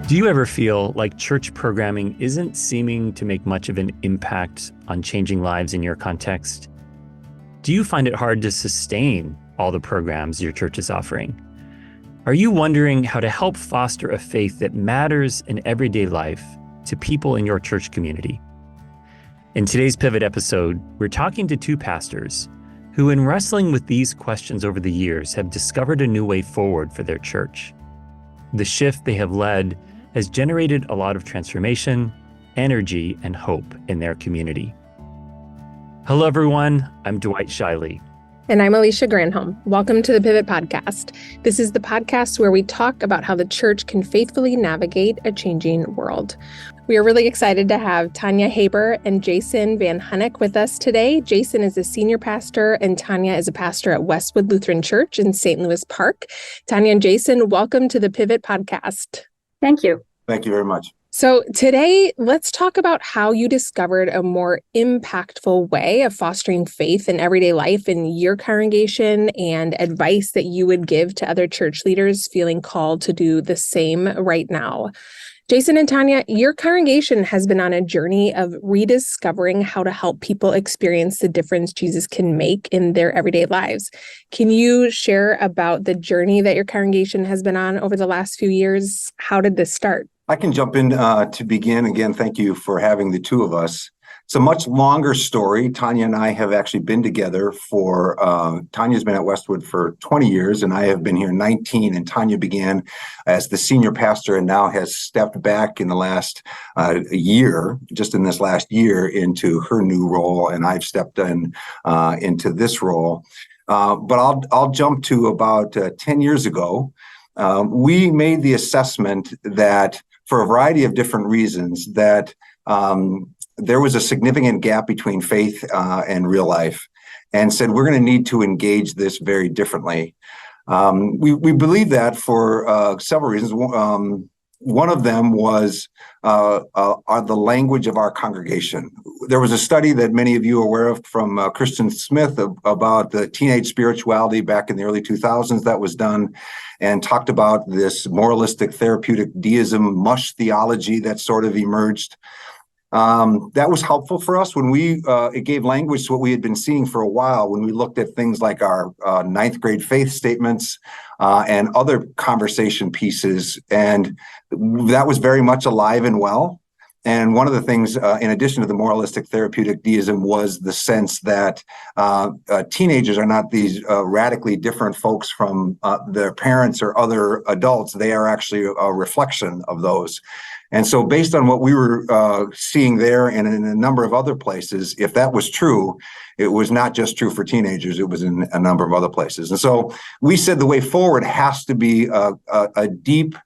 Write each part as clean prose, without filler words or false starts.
Do you ever feel like church programming isn't seeming to make much of an impact on changing lives in your context? Do you find it hard to sustain all the programs your church is offering? Are you wondering how to help foster a faith that matters in everyday life to people in your church community? In today's Pivot episode, we're talking to two pastors who, in wrestling with these questions over the years, have discovered a new way forward for their church. The shift they have led has generated a lot of transformation, energy, and hope in their community. Hello, everyone. I'm Dwight Shiley. And I'm Alicia Granholm. Welcome to the Pivot Podcast. This is the podcast where we talk about how the church can faithfully navigate a changing world. We are really excited to have Tanya Haber and Jason Van Hunnick with us today. Jason is a senior pastor and Tanya is a pastor at Westwood Lutheran Church in St. Louis Park. Tanya and Jason, welcome to the Pivot Podcast. Thank you. Thank you very much. So today, let's talk about how you discovered a more impactful way of fostering faith in everyday life in your congregation and advice that you would give to other church leaders feeling called to do the same right now. Jason and Tanya, your congregation has been on a journey of rediscovering how to help people experience the difference Jesus can make in their everyday lives. Can you share about the journey that your congregation has been on over the last few years? How did this start? I can jump in to begin. Again, thank you for having the two of us. It's a much longer story. Tanya and I have actually been together for, Tanya's been at Westwood for 20 years, and I have been here 19. And Tanya began as the senior pastor and now has stepped back in the last year, just in this last year, into her new role. And I've stepped in into this role. But I'll jump to about 10 years ago. We made the assessment that for a variety of different reasons that there was a significant gap between faith and real life, and said we're going to need to engage this very differently. We believe that for several reasons. One of them was the language of our congregation. There was a study that many of you are aware of from Christian Smith about the teenage spirituality back in the early 2000s that was done, and talked about this moralistic therapeutic deism mush theology that sort of emerged. That was helpful for us when it gave language to what we had been seeing for a while when we looked at things like our ninth grade faith statements and other conversation pieces. And that was very much alive and well. And one of the things, in addition to the moralistic therapeutic deism, was the sense that teenagers are not these radically different folks from their parents or other adults. They are actually a reflection of those. And so based on what we were seeing there and in a number of other places, if that was true, it was not just true for teenagers, it was in a number of other places. And so we said the way forward has to be a deep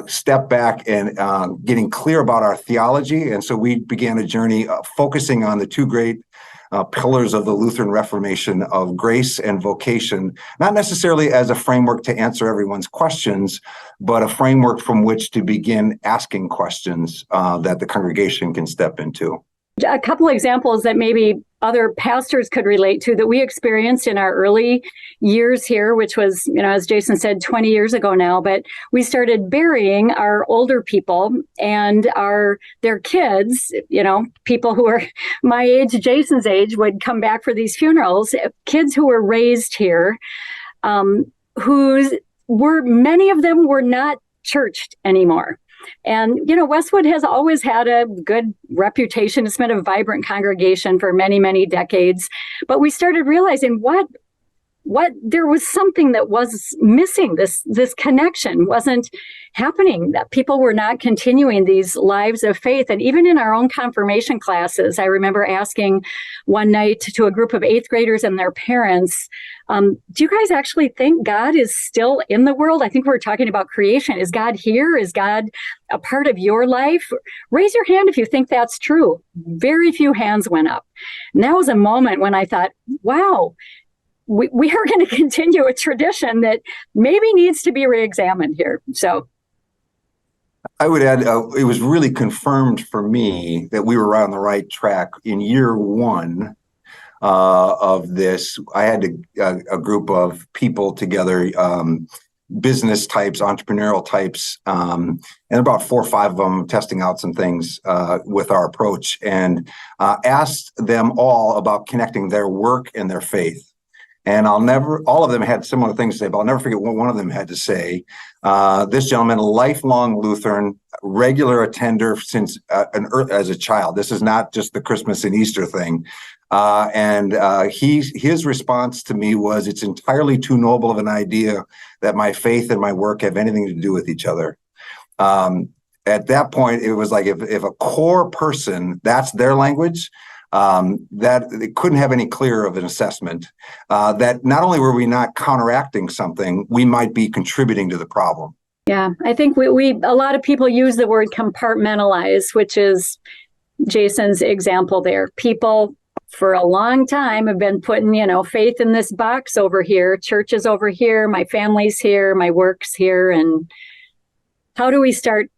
step back and getting clear about our theology. And so we began a journey focusing on the two great pillars of the Lutheran Reformation of grace and vocation, not necessarily as a framework to answer everyone's questions, but a framework from which to begin asking questions that the congregation can step into. A couple examples that maybe other pastors could relate to that we experienced in our early years here, which was, as Jason said, 20 years ago now, but we started burying our older people and their kids, people who are my age, Jason's age, would come back for these funerals, kids who were raised here, many of them were not churched anymore. And, Westwood has always had a good reputation. It's been a vibrant congregation for many, many decades. But we started realizing there was something that was missing. This connection wasn't happening, that people were not continuing these lives of faith. And even in our own confirmation classes, I remember asking one night to a group of 8th graders and their parents, do you guys actually think God is still in the world? I think we're talking about creation. Is God here? Is God a part of your life? Raise your hand if you think that's true. Very few hands went up. And that was a moment when I thought, wow, we are going to continue a tradition that maybe needs to be reexamined here. So I would add, it was really confirmed for me that we were on the right track in year one of this. I had a group of people together business types, entrepreneurial types, and about 4 or 5 of them testing out some things with our approach, and asked them all about connecting their work and their faith. And all of them had similar things to say, but I'll never forget what one of them had to say. This gentleman, a lifelong Lutheran, regular attender since as a child. This is not just the Christmas and Easter thing. His response to me was, it's entirely too noble of an idea that my faith and my work have anything to do with each other. At that point, it was like if a core person, that's their language, that it couldn't have any clearer of an assessment, that not only were we not counteracting something, we might be contributing to the problem. Yeah, I think a lot of people use the word compartmentalize, which is Jason's example there. People for a long time have been putting, faith in this box over here, church is over here, my family's here, my work's here. And how do we start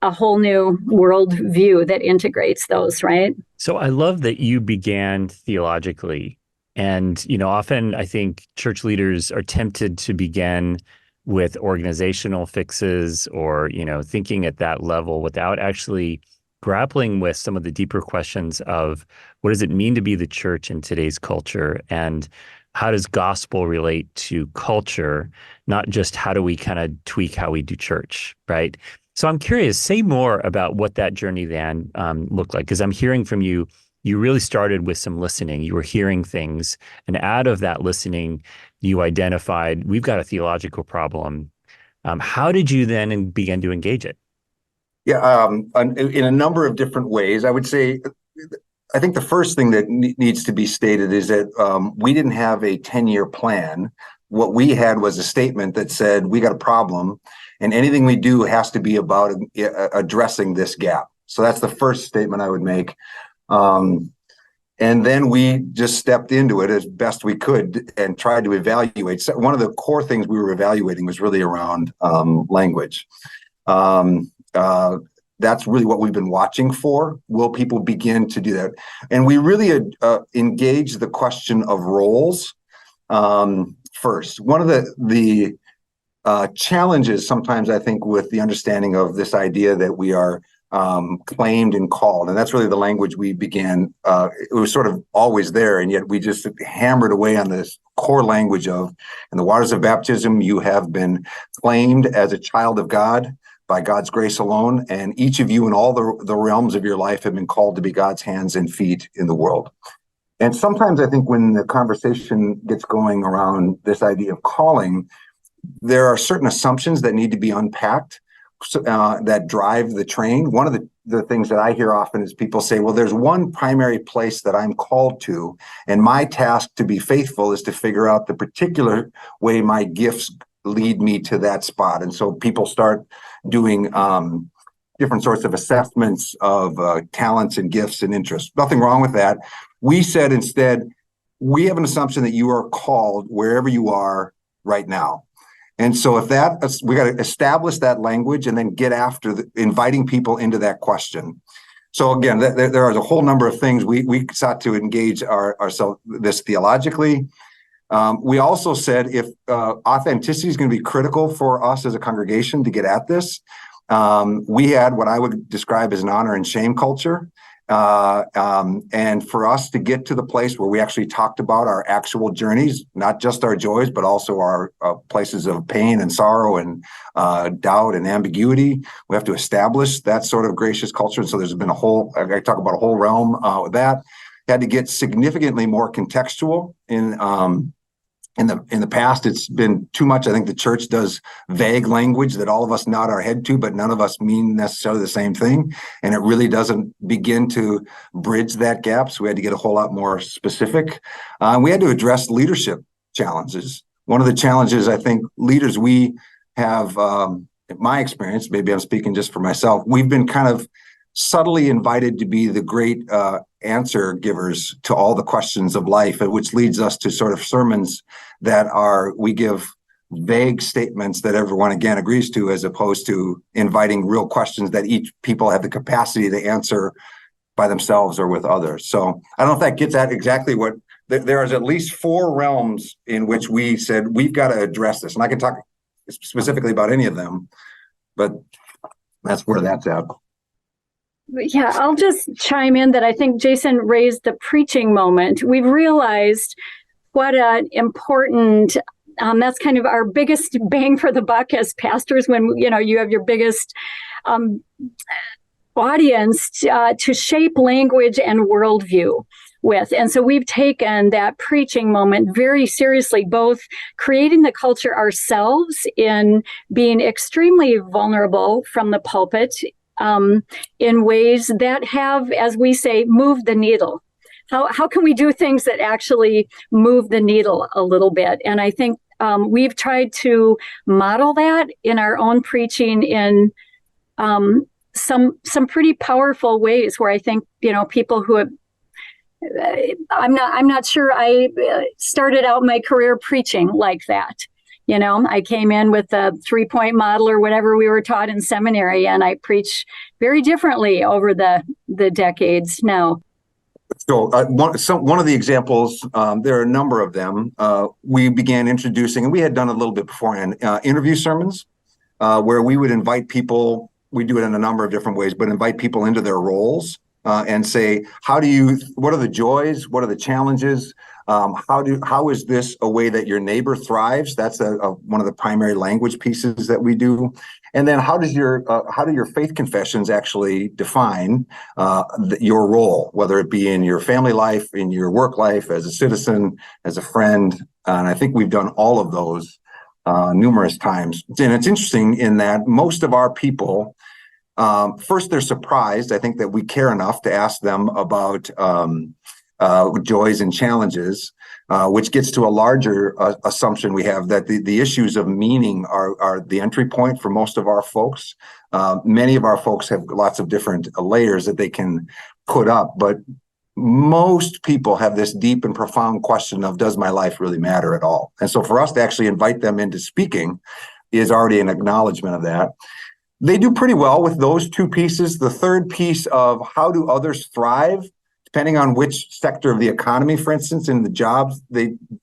a whole new world view that integrates those, right? So I love that you began theologically. And, often I think church leaders are tempted to begin with organizational fixes or, thinking at that level without actually grappling with some of the deeper questions of what does it mean to be the church in today's culture, and how does gospel relate to culture, not just how do we kind of tweak how we do church, right? So I'm curious, say more about what that journey then looked like, because I'm hearing from you, you really started with some listening. You were hearing things, and out of that listening, you identified, we've got a theological problem. How did you then begin to engage it? Yeah, in a number of different ways. I would say, I think the first thing that needs to be stated is that we didn't have a 10-year plan. What we had was a statement that said, we got a problem, and anything we do has to be about addressing this gap. So that's the first statement I would make. And then we just stepped into it as best we could and tried to evaluate. So one of the core things we were evaluating was really around language. That's really what we've been watching for. Will people begin to do that? And we really engaged the question of roles first. One of the challenges sometimes, I think, with the understanding of this idea that we are claimed and called, and that's really the language we began. It was sort of always there, and yet we just hammered away on this core language of, in the waters of baptism, you have been claimed as a child of God by God's grace alone, and each of you in all the realms of your life have been called to be God's hands and feet in the world. And sometimes I think when the conversation gets going around this idea of calling, there are certain assumptions that need to be unpacked that drive the train. One of the things that I hear often is people say, well, there's one primary place that I'm called to, and my task to be faithful is to figure out the particular way my gifts lead me to that spot. And so people start doing different sorts of assessments of talents and gifts and interests. Nothing wrong with that. We said instead, we have an assumption that you are called wherever you are right now. And so we got to establish that language and then get after inviting people into that question. So again, there are a whole number of things we sought to engage ourselves this theologically. We also said if authenticity is going to be critical for us as a congregation to get at this, we had what I would describe as an honor and shame culture. And for us to get to the place where we actually talked about our actual journeys, not just our joys, but also our places of pain and sorrow and doubt and ambiguity, we have to establish that sort of gracious culture. And so there's been I talk about a whole realm with that. Had to get significantly more contextual in the past. It's been too much. I think the church does vague language that all of us nod our head to, but none of us mean necessarily the same thing. And it really doesn't begin to bridge that gap. So we had to get a whole lot more specific. We had to address leadership challenges. One of the challenges I think leaders we have, in my experience, maybe I'm speaking just for myself, we've been kind of subtly invited to be the great answer givers to all the questions of life, which leads us to sort of sermons that we give vague statements that everyone again agrees to, as opposed to inviting real questions that each people have the capacity to answer by themselves or with others. So I don't know if that gets at exactly what there is at least 4 realms in which we said we've got to address this, and I can talk specifically about any of them, but that's where that's at. Yeah, I'll just chime in that I think Jason raised the preaching moment. We've realized what an important, that's kind of our biggest bang for the buck as pastors when, you have your biggest audience to shape language and worldview with. And so we've taken that preaching moment very seriously, both creating the culture ourselves in being extremely vulnerable from the pulpit in ways that have, as we say, moved the needle. How can we do things that actually move the needle a little bit? And I think we've tried to model that in our own preaching in some pretty powerful ways where I think, people who have, I'm not sure I started out my career preaching like that. I came in with a 3-point model or whatever we were taught in seminary, and I preach very differently over the decades now. So one of the examples, there are a number of them, we began introducing, and we had done a little bit beforehand, interview sermons, where we would invite people, we do it in a number of different ways, but invite people into their roles and say, what are the joys? What are the challenges? How is this a way that your neighbor thrives? That's one of the primary language pieces that we do. And then how do your faith confessions actually define your role, whether it be in your family life, in your work life, as a citizen, as a friend? And I think we've done all of those numerous times. And it's interesting in that most of our people, first, they're surprised, I think, that we care enough to ask them about joys and challenges, which gets to a larger assumption we have that the issues of meaning are the entry point for most of our folks. Many of our folks have lots of different layers that they can put up, but most people have this deep and profound question of, does my life really matter at all? And so for us to actually invite them into speaking is already an acknowledgement of that. They do pretty well with those 2 pieces. The third piece of how do others thrive, depending on which sector of the economy, for instance, in the jobs,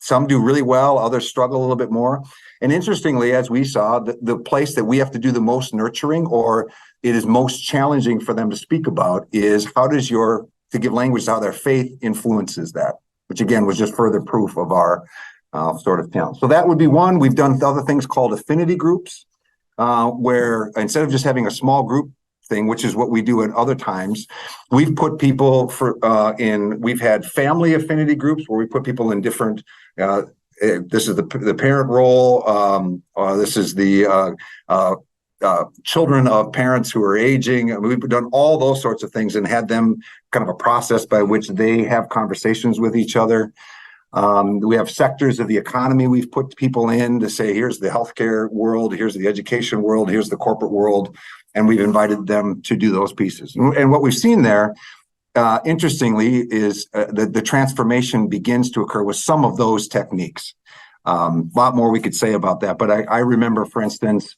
some do really well, others struggle a little bit more. And interestingly, as we saw, the place that we have to do the most nurturing, or it is most challenging for them to speak about, is to give language to how their faith influences that, which again was just further proof of our sort of talent. So that would be one. We've done other things called affinity groups, where instead of just having a small group thing, which is what we do at other times, we've put people we've had family affinity groups where we put people in different, this is the parent role, this is the children of parents who are aging. I mean, we've done all those sorts of things and had them kind of a process by which they have conversations with each other. We have sectors of the economy we've put people in to say, here's the healthcare world, here's the education world, here's the corporate world, and we've invited them to do those pieces. And what we've seen there, interestingly, is the transformation begins to occur with some of those techniques. A lot more we could say about that, but I remember, for instance,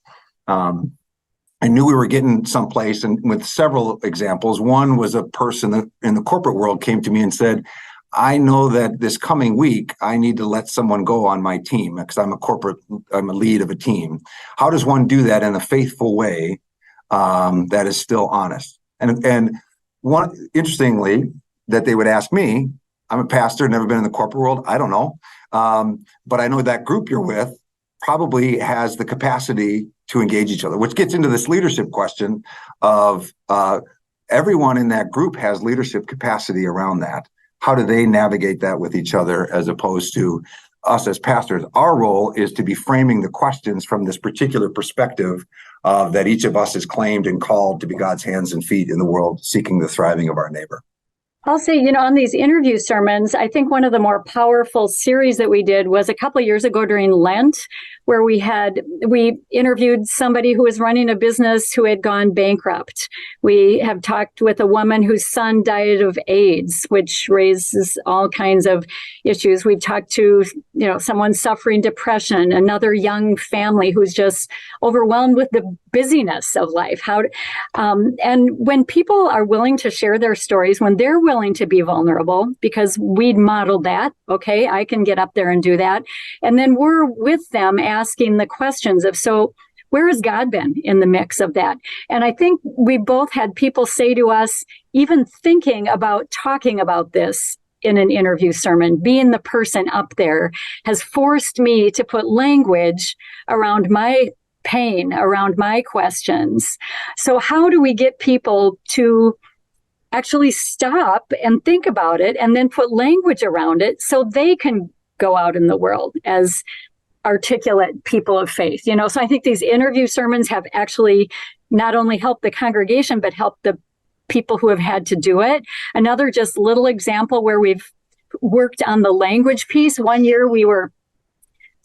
I knew we were getting someplace, and with several examples. One was a person in the corporate world came to me and said, I know that this coming week, I need to let someone go on my team because I'm a lead of a team. How does one do that in a faithful way that is still honest? And one, interestingly, that they would ask me, I'm a pastor, never been in the corporate world. I don't know. But I know that group you're with probably has the capacity to engage each other, which gets into this leadership question of everyone in that group has leadership capacity around that. How do they navigate that with each other as opposed to us as pastors? Our role is to be framing the questions from this particular perspective that each of us is claimed and called to be God's hands and feet in the world, seeking the thriving of our neighbor. I'll say, on these interview sermons, I think one of the more powerful series that we did was a couple of years ago during Lent, where we interviewed somebody who was running a business who had gone bankrupt. We have talked with a woman whose son died of AIDS, which raises all kinds of issues. We've talked to, someone suffering depression, another young family who's just overwhelmed with the busyness of life. And when people are willing to share their stories, when they're willing willing to be vulnerable because we'd modeled that. Okay, I can get up there and do that. And then we're with them asking the questions of, so where has God been in the mix of that? And I think we both had people say to us, even thinking about talking about this in an interview sermon, being the person up there has forced me to put language around my pain, around my questions. So how do we get people to actually stop and think about it and then put language around it so they can go out in the world as articulate people of faith? So I think these interview sermons have actually not only helped the congregation, but helped the people who have had to do it. Another just little example where we've worked on the language piece. One year we were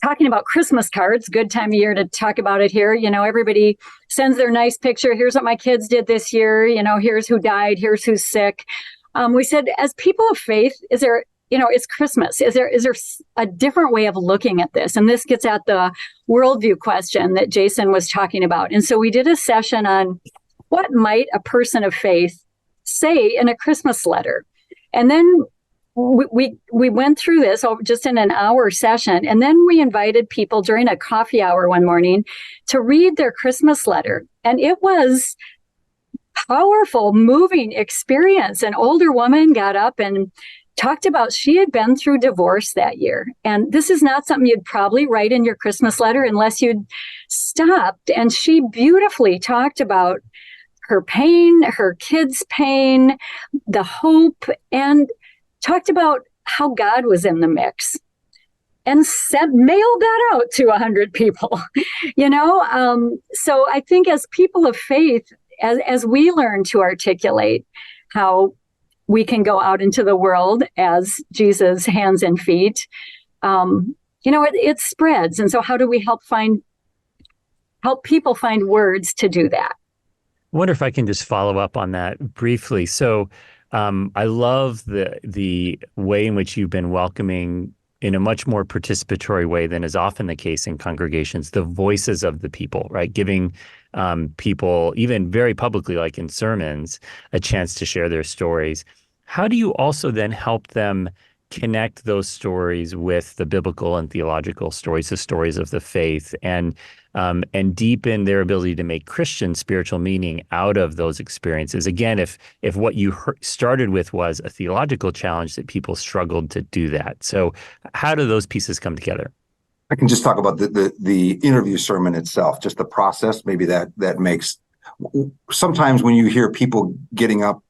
talking about Christmas cards, good time of year to talk about it here. Everybody sends their nice picture. Here's what my kids did this year. Here's who died. Here's who's sick. We said, as people of faith, is there, it's Christmas. Is there a different way of looking at this? And this gets at the worldview question that Jason was talking about. And so we did a session on what might a person of faith say in a Christmas letter. And then we went through this just in an hour session. And then we invited people during a coffee hour one morning to read their Christmas letter. And it was powerful, moving experience. An older woman got up and talked about she had been through divorce that year. And this is not something you'd probably write in your Christmas letter unless you'd stopped. And she beautifully talked about her pain, her kids' pain, the hope, and talked about how God was in the mix, and mailed that out to 100 people, So I think as people of faith, as we learn to articulate how we can go out into the world as Jesus' hands and feet, it spreads. And so how do we help people find words to do that? I wonder if I can just follow up on that briefly. So I love the way in which you've been welcoming in a much more participatory way than is often the case in congregations, the voices of the people, right? Giving people, even very publicly, like in sermons, a chance to share their stories. How do you also then help them connect those stories with the biblical and theological stories, the stories of the faith, and deepen their ability to make Christian spiritual meaning out of those experiences? Again, if what you started with was a theological challenge, that people struggled to do that. So how do those pieces come together? I can just talk about the interview sermon itself, just the process. Maybe that makes, sometimes when you hear people getting up,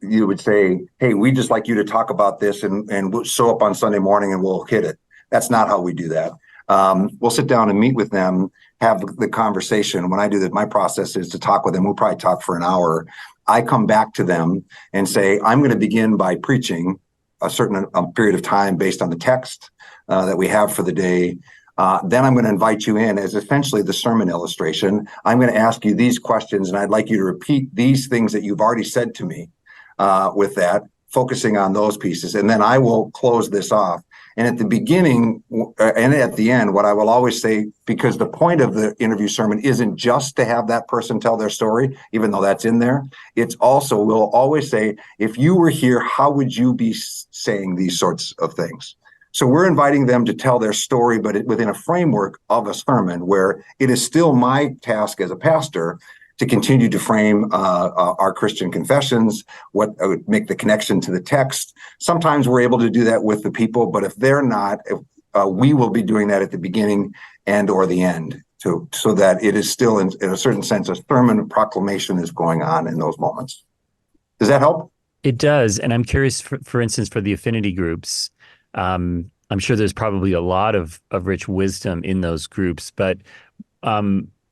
you would say, hey, we just like you to talk about this and we'll show up on Sunday morning and we'll hit it. That's not how we do that. We'll sit down and meet with them, have the conversation. When I do that, my process is to talk with them. We'll probably talk for an hour. I come back to them and say, I'm going to begin by preaching a certain period of time based on the text that we have for the day. Then I'm going to invite you in as essentially the sermon illustration. I'm going to ask you these questions, and I'd like you to repeat these things that you've already said to me with that, focusing on those pieces. And then I will close this off. And at the beginning and at the end, what I will always say, because the point of the interview sermon isn't just to have that person tell their story, even though that's in there. It's also, we'll always say, if you were here, how would you be saying these sorts of things? So we're inviting them to tell their story, but within a framework of a sermon, where it is still my task as a pastor to continue to frame our Christian confessions, what would make the connection to the text. Sometimes we're able to do that with the people, but if they're not, we will be doing that at the beginning and or the end, so that it is still, in a certain sense, a sermon proclamation is going on in those moments. Does that help? It does. And I'm curious, for instance, for the affinity groups, I'm sure there's probably a lot of rich wisdom in those groups, but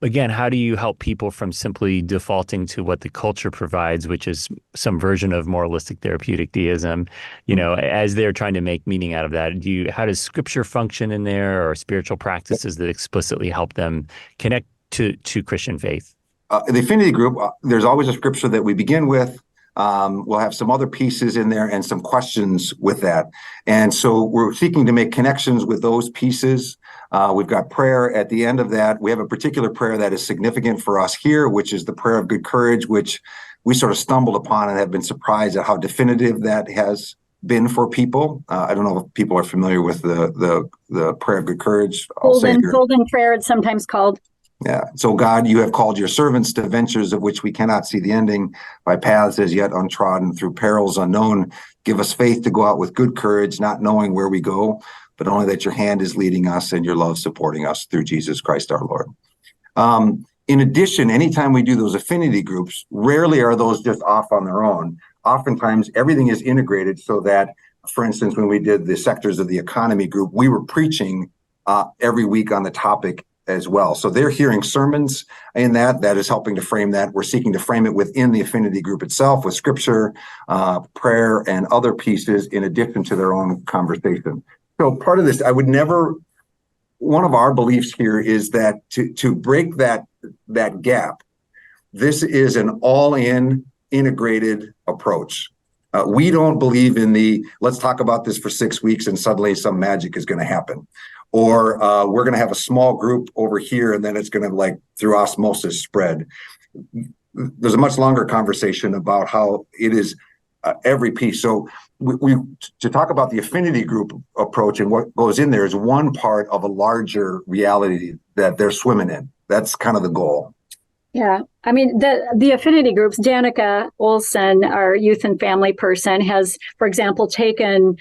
again, how do you help people from simply defaulting to what the culture provides, which is some version of moralistic therapeutic deism, as they're trying to make meaning out of that? How does scripture function in there, or spiritual practices that explicitly help them connect to Christian faith? The affinity group, there's always a scripture that we begin with. We'll have some other pieces in there and some questions with that. And so we're seeking to make connections with those pieces. We've got prayer at the end of that. We have a particular prayer that is significant for us here, which is the prayer of good courage, which we sort of stumbled upon and have been surprised at how definitive that has been for people. I don't know if people are familiar with the prayer of good courage. Golden prayer, it's sometimes called. Yeah. So God, you have called your servants to ventures of which we cannot see the ending, by paths as yet untrodden, through perils unknown. Give us faith to go out with good courage, not knowing where we go, but only that your hand is leading us and your love supporting us through Jesus Christ our Lord. In addition, anytime we do those affinity groups, rarely are those just off on their own. Oftentimes, everything is integrated so that, for instance, when we did the sectors of the economy group, we were preaching every week on the topic as well. So they're hearing sermons in that is helping to frame that. We're seeking to frame it within the affinity group itself with scripture, prayer, and other pieces in addition to their own conversation. So part of this, one of our beliefs here is that to break that gap, this is an all-in integrated approach. We don't believe in let's talk about this for 6 weeks and suddenly some magic is going to happen. Or we're going to have a small group over here and then it's going to, like, through osmosis spread. There's a much longer conversation about how it is every piece. So we to talk about the affinity group approach and what goes in there is one part of a larger reality that they're swimming in. That's kind of the goal. Yeah. I mean, the affinity groups, Danica Olson, our youth and family person, has, for example, taken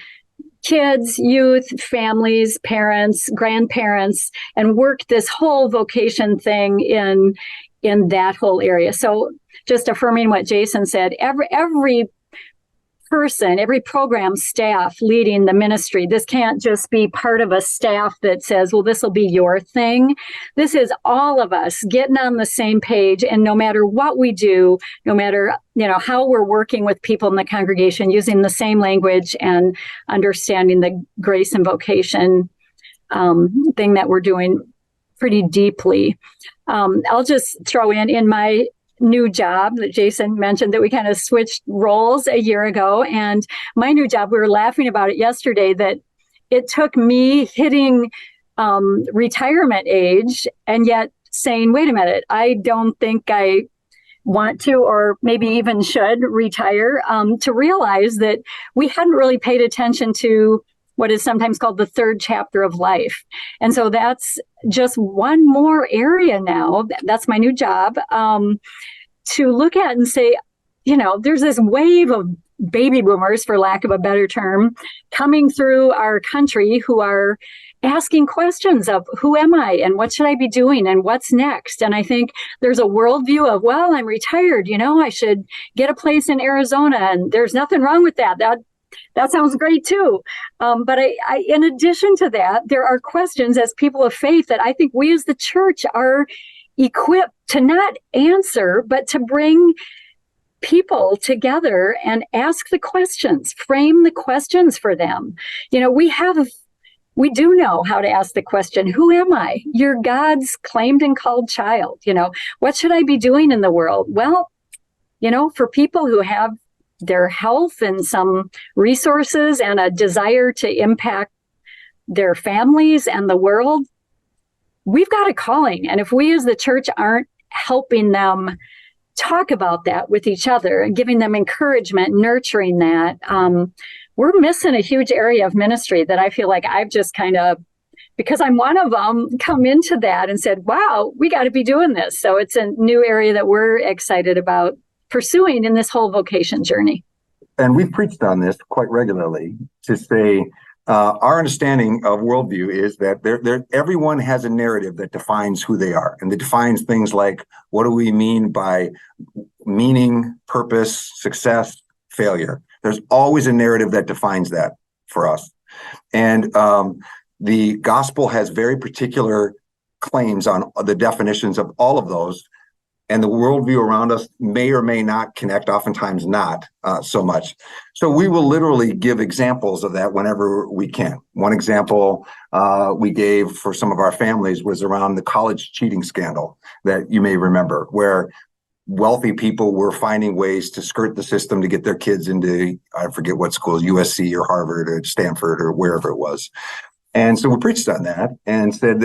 kids, youth, families, parents, grandparents, and worked this whole vocation thing in that whole area. So just affirming what Jason said, every person, every program staff leading the ministry, this can't just be part of a staff that says, well, this will be your thing. This is all of us getting on the same page, and no matter what we do, no matter how we're working with people in the congregation, using the same language and understanding the grace and vocation thing that we're doing pretty deeply. I'll just throw in my new job that Jason mentioned, that we kind of switched roles a year ago. And my new job, we were laughing about it yesterday, that it took me hitting retirement age and yet saying, wait a minute, I don't think I want to, or maybe even should retire, to realize that we hadn't really paid attention to what is sometimes called the third chapter of life. And so that's just one more area now. That's my new job, to look at and say, there's this wave of baby boomers, for lack of a better term, coming through our country who are asking questions of who am I and what should I be doing and what's next. And I think there's a worldview of, well, I'm retired, I should get a place in Arizona, and there's nothing wrong with that. That sounds great too. But I, in addition to that, there are questions as people of faith that I think we as the church are equipped to not answer, but to bring people together and ask the questions, frame the questions for them. We do know how to ask the question, who am I? You're God's claimed and called child. What should I be doing in the world? Well, for people who have their health and some resources and a desire to impact their families and the world, we've got a calling. And if we as the church aren't helping them talk about that with each other and giving them encouragement, nurturing that, we're missing a huge area of ministry that I feel like I've just kind of, because I'm one of them, come into that and said, wow, we got to be doing this. So it's a new area that we're excited about pursuing in this whole vocation journey. And we've preached on this quite regularly to say, our understanding of worldview is that everyone has a narrative that defines who they are, and that defines things like, what do we mean by meaning, purpose, success, failure? There's always a narrative that defines that for us. And the gospel has very particular claims on the definitions of all of those. And the worldview around us may or may not connect, oftentimes not so much. So we will literally give examples of that whenever we can. One example we gave for some of our families was around the college cheating scandal that you may remember, where wealthy people were finding ways to skirt the system to get their kids into, I forget what schools, USC or Harvard or Stanford or wherever it was. And so we preached on that and said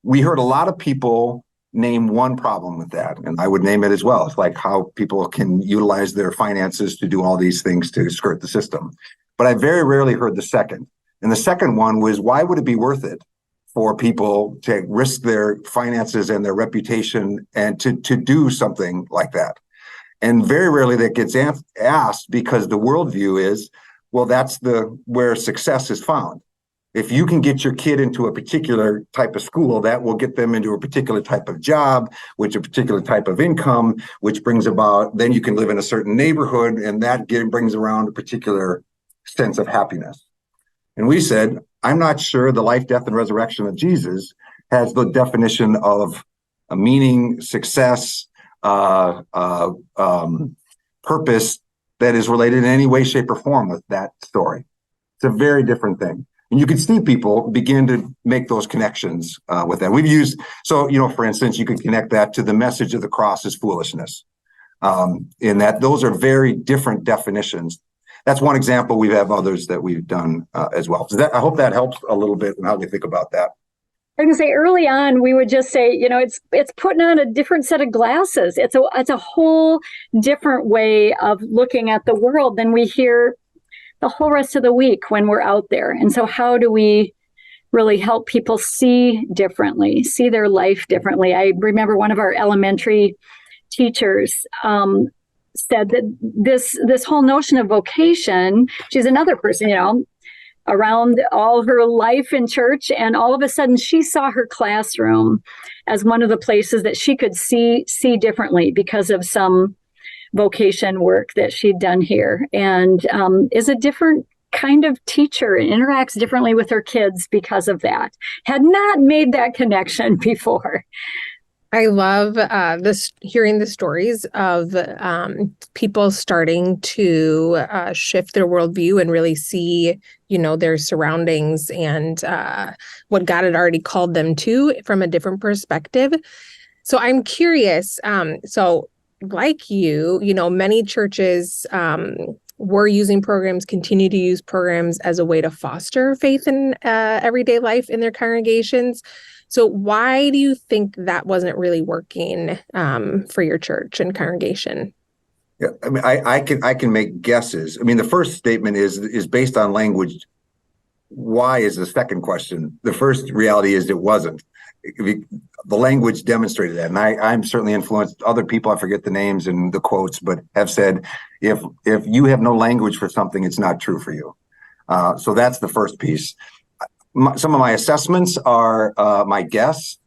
we heard a lot of people name one problem with that, and I would name it as well. It's like how people can utilize their finances to do all these things to skirt the system. But I very rarely heard the second. And the second one was, why would it be worth it for people to risk their finances and their reputation and to do something like that? And very rarely that gets asked, because the worldview is, well, that's where success is found. If you can get your kid into a particular type of school, that will get them into a particular type of job, which a particular type of income, which brings about, then you can live in a certain neighborhood, and that brings around a particular sense of happiness. And we said, I'm not sure the life, death, and resurrection of Jesus has the definition of a meaning, success, purpose that is related in any way, shape, or form with that story. It's a very different thing. And you can see people begin to make those connections with that. We've used, so, for instance, you could connect that to the message of the cross is foolishness, in that those are very different definitions. That's one example. We have others that we've done as well. So I hope that helps a little bit in how we think about that. I was going to say early on, we would just say, it's putting on a different set of glasses. It's a whole different way of looking at the world than we hear the whole rest of the week when we're out there. And so how do we really help people see differently, see their life differently? I remember one of our elementary teachers said that this whole notion of vocation, she's another person, around all her life in church, and all of a sudden she saw her classroom as one of the places that she could see differently because of some vocation work that she'd done here, and is a different kind of teacher and interacts differently with her kids because of that. Had not made that connection before. I love hearing the stories of people starting to shift their worldview and really see, their surroundings and what God had already called them to from a different perspective. So I'm curious. So like many churches were using programs, continue to use programs as a way to foster faith in everyday life in their congregations. So why do you think that wasn't really working for your church and congregation? Yeah, I mean, I can make guesses. I mean, the first statement is based on language. Why is the second question? The first reality is it wasn't. The language demonstrated that, and I'm certainly influenced other people. I forget the names and the quotes, but have said if you have no language for something, it's not true for you. So that's the first piece. Some of my assessments are, my guess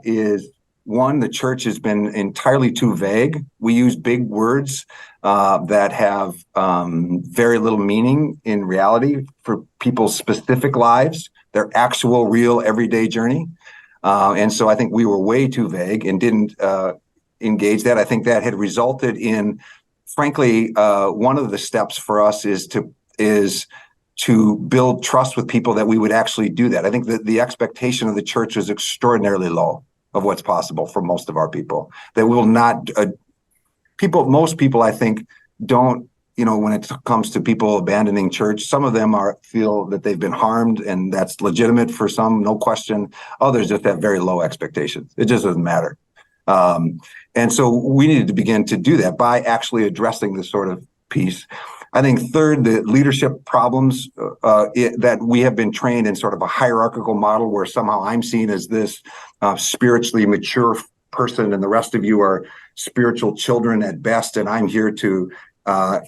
is, one, the church has been entirely too vague. We use big words that have very little meaning in reality for people's specific lives, their actual, real, everyday journey. And so I think we were way too vague and didn't engage that. I think that had resulted in, frankly, one of the steps for us is to build trust with people that we would actually do that. I think that the expectation of the church is extraordinarily low of what's possible for most of our people. That will not, most people I think don't, when it comes to people abandoning church, some of them feel that they've been harmed, and that's legitimate for some, no question. Others just have very low expectations. It just doesn't matter. And so we needed to begin to do that by actually addressing this sort of piece. I think third, the leadership problems that we have been trained in sort of a hierarchical model where somehow I'm seen as this spiritually mature person and the rest of you are spiritual children at best, and I'm here to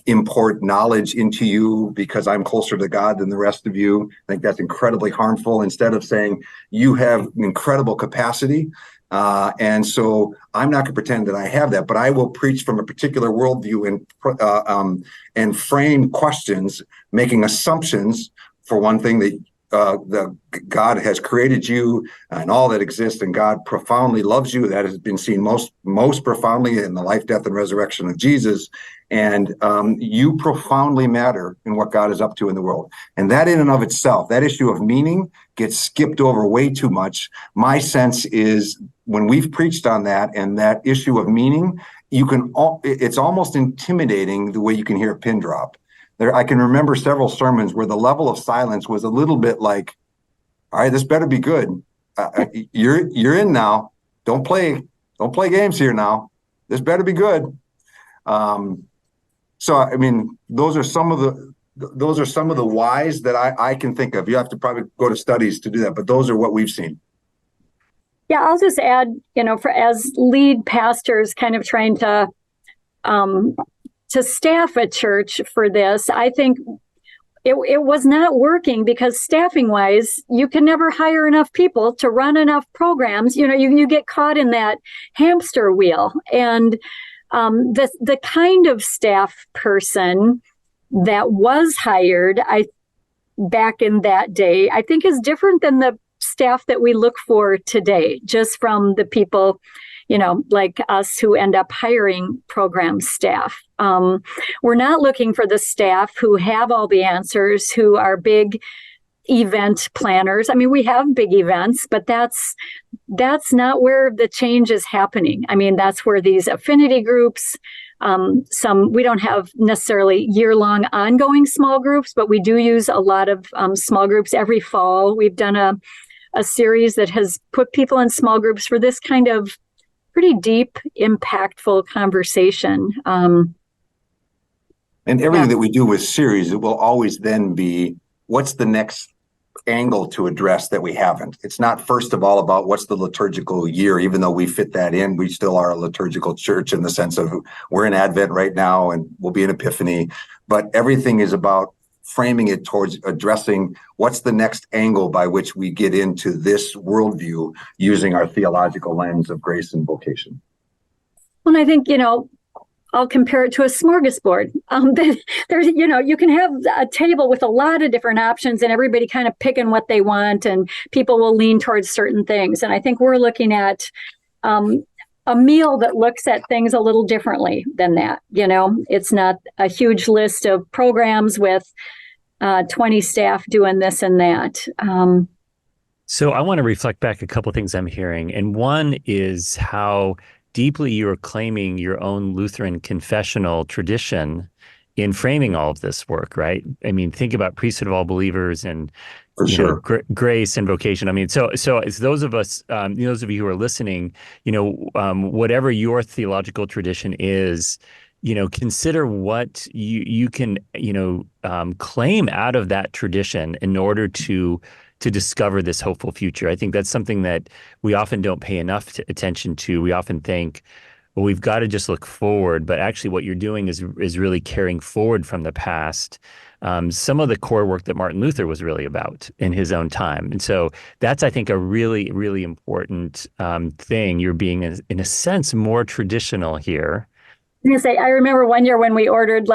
import knowledge into you because I'm closer to God than the rest of you. I think that's incredibly harmful. Instead of saying you have incredible capacity, and so I'm not going to pretend that I have that, but I will preach from a particular worldview and frame questions, making assumptions for one thing that God has created you and all that exists, and God profoundly loves you. That has been seen most profoundly in the life, death, and resurrection of Jesus. And you profoundly matter in what God is up to in the world. And that in and of itself, that issue of meaning gets skipped over way too much. My sense is when we've preached on that and that issue of meaning, it's almost intimidating the way you can hear a pin drop. I can remember several sermons where the level of silence was a little bit like, all right, this better be good. You're in now. don't play games here now. This better be good. So, I mean, those are some of the whys that I can think of. You have to probably go to studies to do that, but those are what we've seen. Yeah, I'll just add, for as lead pastors kind of trying to staff a church for this, I think it was not working because staffing wise, you can never hire enough people to run enough programs. You get caught in that hamster wheel. And the kind of staff person that was hired, back in that day, I think is different than the staff that we look for today, just from the people, like us who end up hiring program staff. We're not looking for the staff who have all the answers, who are big event planners. I mean, we have big events, but that's not where the change is happening. I mean, that's where these affinity groups, we don't have necessarily year-long ongoing small groups, but we do use a lot of small groups every fall. We've done a series that has put people in small groups for this kind of pretty deep, impactful conversation. And everything that we do with series, it will always then be, what's the next angle to address that we haven't? It's not first of all about what's the liturgical year, even though we fit that in. We still are a liturgical church in the sense of we're in Advent right now and we'll be in Epiphany, but everything is about framing it towards addressing what's the next angle by which we get into this worldview using our theological lens of grace and vocation. Well, I think, I'll compare it to a smorgasbord. There's, you can have a table with a lot of different options and everybody kind of picking what they want, and people will lean towards certain things. And I think we're looking at a meal that looks at things a little differently than that. It's not a huge list of programs with 20 staff doing this and that. So I want to reflect back a couple of things I'm hearing. And one is how deeply you're claiming your own Lutheran confessional tradition in framing all of this work, right? I mean, think about priesthood of all believers and grace and vocation. I mean, so as those of us, those of you who are listening, whatever your theological tradition is, consider what you can, claim out of that tradition in order to discover this hopeful future. I think that's something that we often don't pay enough attention to. We often think, well, we've got to just look forward, but actually what you're doing is really carrying forward from the past some of the core work that Martin Luther was really about in his own time. And so that's, I think, a really, really important thing. You're being, in a sense, more traditional here. I remember one year when we ordered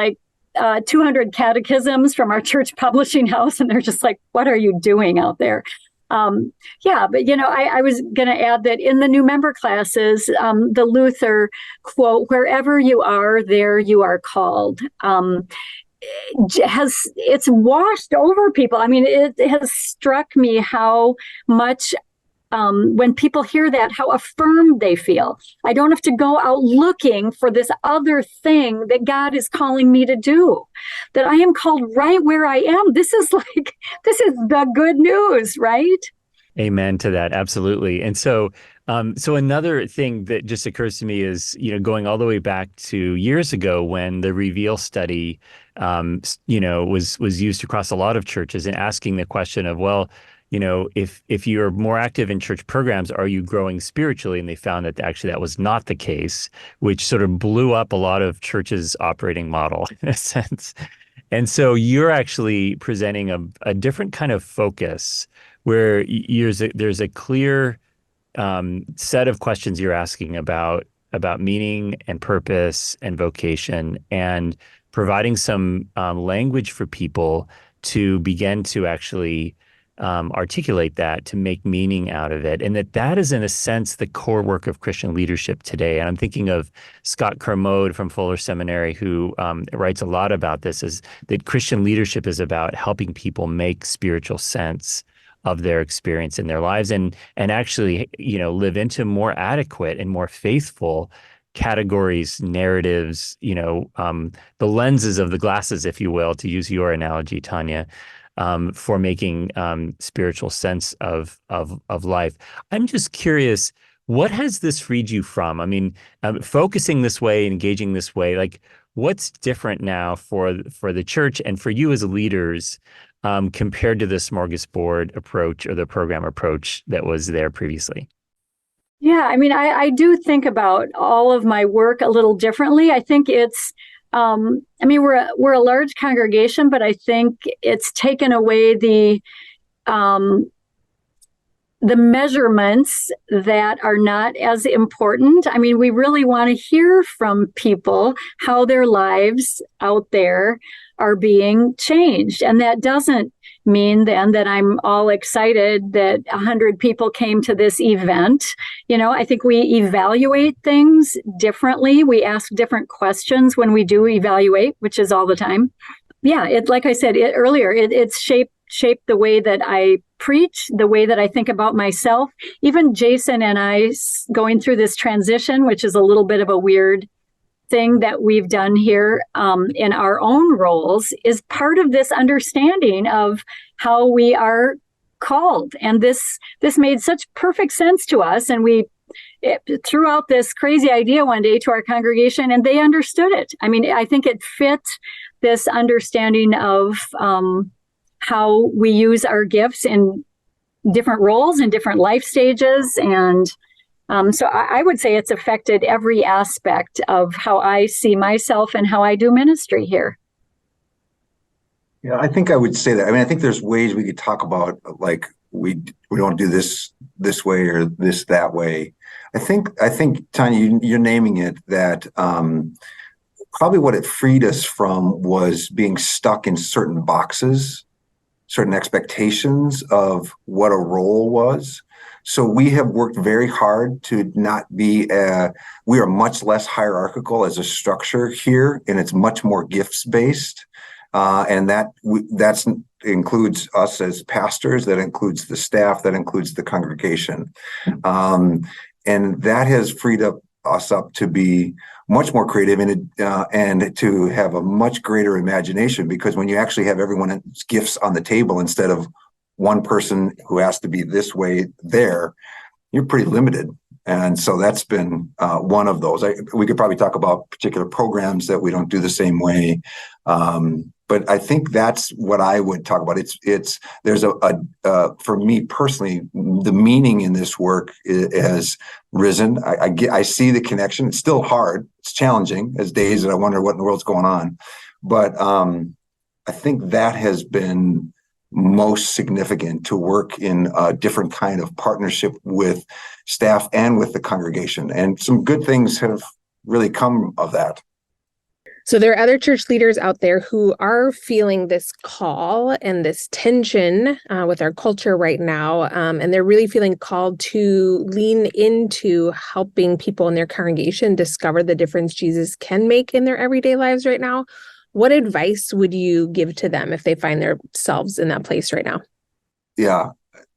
200 catechisms from our church publishing house, and they're just like, what are you doing out there? But I was going to add that in the new member classes, the Luther quote, "Wherever you are, there you are called," it's washed over people. I mean, it has struck me how much when people hear that, how affirmed they feel. I don't have to go out looking for this other thing that God is calling me to do, that I am called right where I am. This is the good news, right? Amen to that. Absolutely. And so another thing that just occurs to me is, going all the way back to years ago when the Reveal study, was used across a lot of churches, and asking the question of, well, if you're more active in church programs, are you growing spiritually? And they found that actually that was not the case, which sort of blew up a lot of churches' operating model in a sense. And so you're actually presenting a different kind of focus where there's a clear set of questions you're asking about meaning and purpose and vocation, and providing some language for people to begin to actually articulate that, to make meaning out of it. And that is, in a sense, the core work of Christian leadership today. And I'm thinking of Scott Kermode from Fuller Seminary, who writes a lot about this, is that Christian leadership is about helping people make spiritual sense of their experience in their lives, and actually, live into more adequate and more faithful categories, narratives, the lenses of the glasses, if you will, to use your analogy, Tanya, for making spiritual sense of life. I'm just curious, What has this freed you from? I mean, focusing this way, engaging this way, like what's different now for the church and for you as leaders compared to the smorgasbord approach or the program approach that was there previously? Yeah, I mean, I do think about all of my work a little differently. I think it's, I mean, we're a large congregation, but I think it's taken away the measurements that are not as important. I mean, we really want to hear from people how their lives out there are being changed. And that doesn't mean then that I'm all excited that 100 people came to this event. I think we evaluate things differently. We ask different questions when we do evaluate, which is all the time. Yeah, like I said earlier, it's shaped the way that I preach, the way that I think about myself. Even Jason and I going through this transition, which is a little bit of a weird thing that we've done here in our own roles, is part of this understanding of how we are called. And this made such perfect sense to us. And we threw out this crazy idea one day to our congregation, and they understood it. I mean, I think it fit this understanding of how we use our gifts in different roles and different life stages. And so I would say it's affected every aspect of how I see myself and how I do ministry here. Yeah, I think I would say that. I mean, I think there's ways we could talk about, like, we don't do this way or this that way. I think Tanya, you're naming it, that probably what it freed us from was being stuck in certain boxes, certain expectations of what a role was. So we have worked very hard to not be, we are much less hierarchical as a structure here, and it's much more gifts based. And that includes us as pastors, that includes the staff, that includes the congregation. And that has freed us up to be much more creative and to have a much greater imagination, because when you actually have everyone's gifts on the table instead of one person who has to be this way there, you're pretty limited. And so that's been one of those. We could probably talk about particular programs that we don't do the same way. But I think that's what I would talk about. There's for me personally, the meaning in this work has risen. I see the connection. It's still hard. It's challenging. There's days that I wonder what in the world's going on. But I think that has been most significant, to work in a different kind of partnership with staff and with the congregation. And some good things have really come of that. So there are other church leaders out there who are feeling this call and this tension with our culture right now. And they're really feeling called to lean into helping people in their congregation discover the difference Jesus can make in their everyday lives right now. What advice would you give to them if they find themselves in that place right now? Yeah,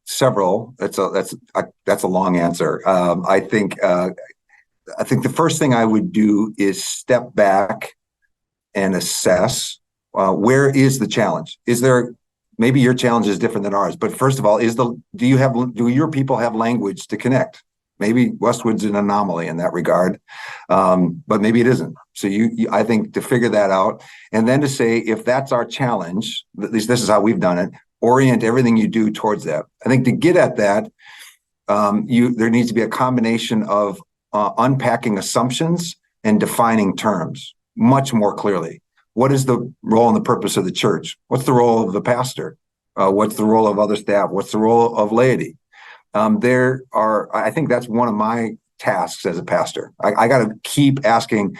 several. That's a long answer. I think the first thing I would do is step back and assess where is the challenge. Is there, maybe your challenge is different than ours, but first of all, do your people have language to connect? Maybe Westwood's an anomaly in that regard, but maybe it isn't. So I think to figure that out, and then to say, if that's our challenge, at least this is how we've done it, orient everything you do towards that. I think to get at that, there needs to be a combination of unpacking assumptions and defining terms much more clearly. What is the role and the purpose of the church? What's the role of the pastor? What's the role of other staff? What's the role of laity? I think that's one of my tasks as a pastor. I got to keep asking,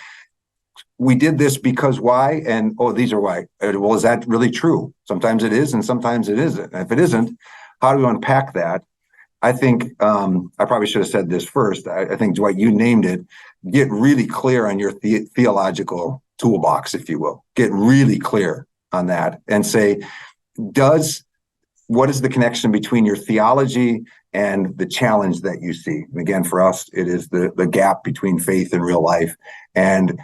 we did this because why? And, these are why. Well, is that really true? Sometimes it is, and sometimes it isn't. And if it isn't, how do we unpack that? I think I probably should have said this first. I think, Dwight, you named it. Get really clear on your theological toolbox, if you will. Get really clear on that and say, what is the connection between your theology and the challenge that you see? And again, for us, it is the gap between faith and real life. And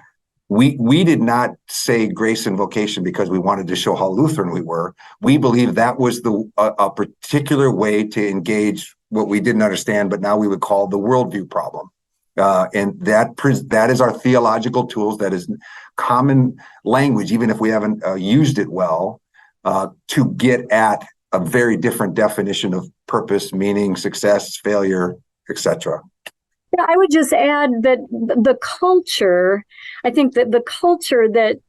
we did not say grace and vocation because we wanted to show how Lutheran we were. We believe that was a particular way to engage what we didn't understand, but now we would call the worldview problem. And that is our theological tools. That is common language, even if we haven't used it well, to get at a very different definition of purpose, meaning, success, failure, etc. Yeah, I would just add that the culture, I think that the culture that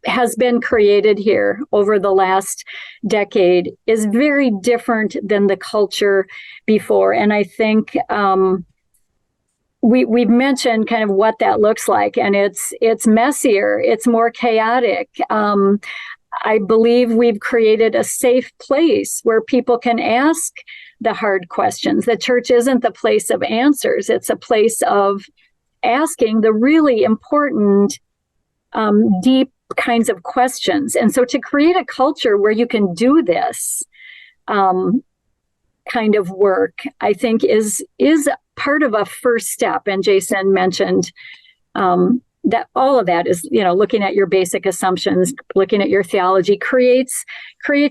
has been created here over the last decade is very different than the culture before. And I think we've mentioned kind of what that looks like, and it's messier, it's more chaotic. I believe we've created a safe place where people can ask the hard questions. The church isn't the place of answers. It's a place of asking the really important, deep kinds of questions. And so to create a culture where you can do this kind of work, I think is part of a first step. And Jason mentioned that all of that is, looking at your basic assumptions, looking at your theology creates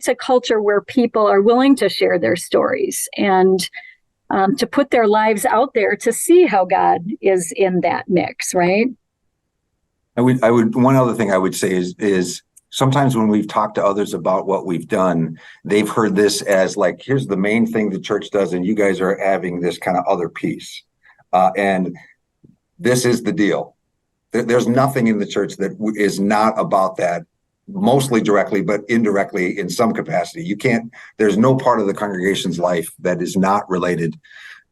a culture where people are willing to share their stories and to put their lives out there to see how God is in that mix, right? I would. One other thing I would say is sometimes when we've talked to others about what we've done, they've heard this as like, here's the main thing the church does, and you guys are having this kind of other piece. And this is the deal. There's nothing in the church that is not about that, mostly directly, but indirectly in some capacity. There's no part of the congregation's life that is not related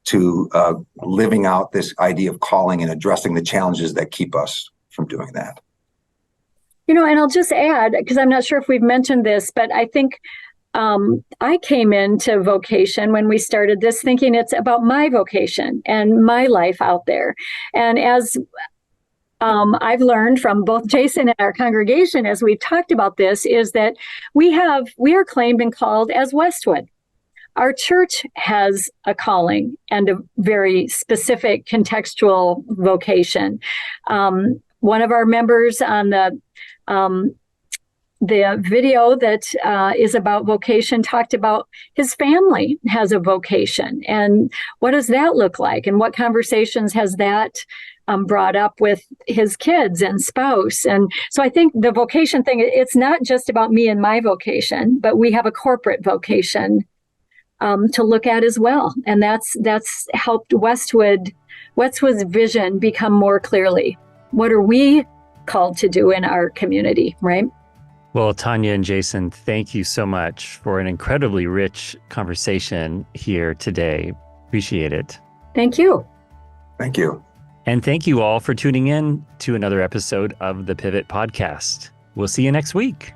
to living out this idea of calling and addressing the challenges that keep us from doing that. And I'll just add, because I'm not sure if we've mentioned this, but I think I came into vocation when we started this thinking it's about my vocation and my life out there. And as I've learned from both Jason and our congregation as we've talked about this, is that we are claimed and called as Westwood. Our church has a calling and a very specific contextual vocation. One of our members on the video that is about vocation talked about his family has a vocation, and what does that look like, and what conversations has that brought up with his kids and spouse. And so I think the vocation thing, it's not just about me and my vocation, but we have a corporate vocation to look at as well. And that's helped Westwood's vision become more clearly. What are we called to do in our community, right? Well, Tanya and Jason, thank you so much for an incredibly rich conversation here today. Appreciate it. Thank you. Thank you. And thank you all for tuning in to another episode of the Pivot Podcast. We'll see you next week.